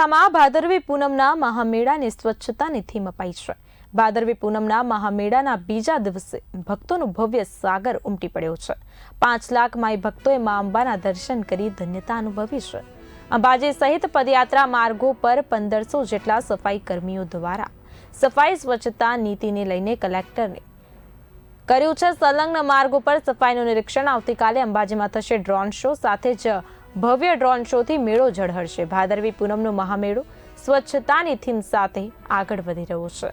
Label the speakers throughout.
Speaker 1: સાબરકાંઠામાં ભાદરવી પૂનમના મહામેળાની સ્વચ્છતાની થીમ અપાઈ છે। ભાદરવી પૂનમના મહામેળાના બીજા દિવસે ભક્તોનું ભવ્ય સાગર ઉમટી પડ્યો છે। 5 લાખ માઈ ભક્તોએ મા અંબાના દર્શન કરી ધન્યતા અનુભવી છે। અંબાજી સહિત પદયાત્રા માર્ગો પર 1500 જેટલા સફાઈ કર્મીઓ દ્વારા સફાઈ સ્વચ્છતા નીતિને લઈને કલેક્ટરને કર્યું છે સંલગ્ન માર્ગો પર સફાઈનું નિરીક્ષણ। આવતીકાલે અંબાજીમાં થશે ડ્રોન શો, સાથે જ ભવ્ય ડ્રોન શોથી મેળો ઝળહળશે। ભાદરવી પૂનમનો મહામેળો સ્વચ્છતાની થીમ સાથે આગળ વધી રહ્યો છે।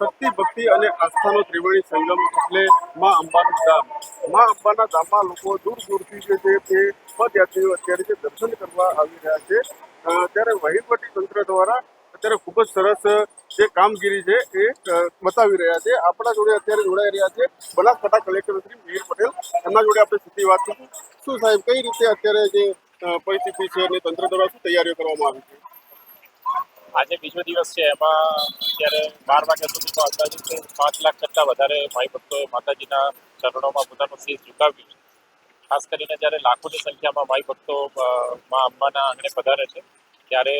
Speaker 2: શક્તિ, ભક્તિ અને આસ્થાનો ત્રિવેણી સંગમ એટલે માં અંબાનું ધામ। માં અંબાના ધામમાં લોકો દૂર દૂરથી જે છે તે પદયાત્રીઓ અત્યારે જે દર્શન કરવા આવી રહ્યા છે, ત્યારે વહીવટી તંત્ર દ્વારા અત્યારે ખૂબ જ સરસ જે કામગીરી છે એ બતાવી રહ્યા છે। આપણા જોડે અત્યારે જોડાઈ રહ્યા છે બનાસકાંઠા કલેક્ટર શ્રી મિહિર પટેલ, એમના જોડે આપણે સીધી વાત કરીશું। શું સાહેબ, કઈ રીતે અત્યારે જે પરિસ્થિતિ છે અને તંત્ર દ્વારા શું તૈયારીઓ કરવામાં આવી છે?
Speaker 3: આજે બીજો દિવસ છે, એમાં અત્યારે 12 વાગ્યા સુધીમાં અંદાજિત 5 લાખ કરતાં વધારે માઈ ભક્તોએ માતાજીના ચરણોમાં પોતાનું શીશ ઝુકાવ્યું છે। ખાસ કરીને જ્યારે લાખોની સંખ્યામાં માઈ ભક્તો મા અંબાના આંગણે પધારે છે, ત્યારે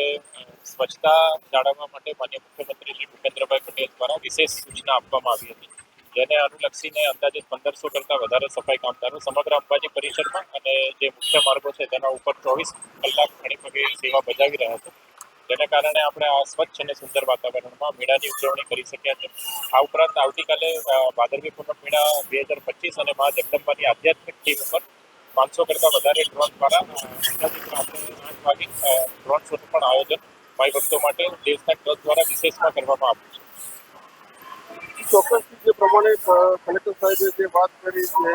Speaker 3: સ્વચ્છતા જાળવવા માટે માનનીય મુખ્યમંત્રી શ્રી ભૂપેન્દ્રભાઈ પટેલ દ્વારા વિશેષ સૂચના આપવામાં આવી હતી, જેને અનુલક્ષીને અંદાજિત 1500 કરતાં વધારે સફાઈ કામદારો સમગ્ર અંબાજી પરિસરમાં અને જે મુખ્ય માર્ગો છે તેના ઉપર 24 કલાક ઘણી પગે સેવા બજાવી રહ્યા છે, જેને કારણે આપણે આ સ્વચ્છ અને સુંદર વાતાવરણમાં મેળાની ઉજવણી કરી શક્યા છે। આ ઉપરાંત આવતીકાલે ભાદરવી પૂનમ મેળા 2025 અને મા જગદંબાની આધ્યાત્મિક થીમ ઉપર 500 કરતાં વધારે ડ્રોન દ્વારા અંદાજિત રાત્રે 8 વાગે ડ્રોન શોનું પણ આયોજન માઈ ભક્તો માટે દેશના ટ્રસ્ટ દ્વારા વિશેષમાં કરવામાં આવ્યું છે।
Speaker 2: ચોક્કસથી જે પ્રમાણે કલેક્ટર સાહેબે જે વાત કરી છે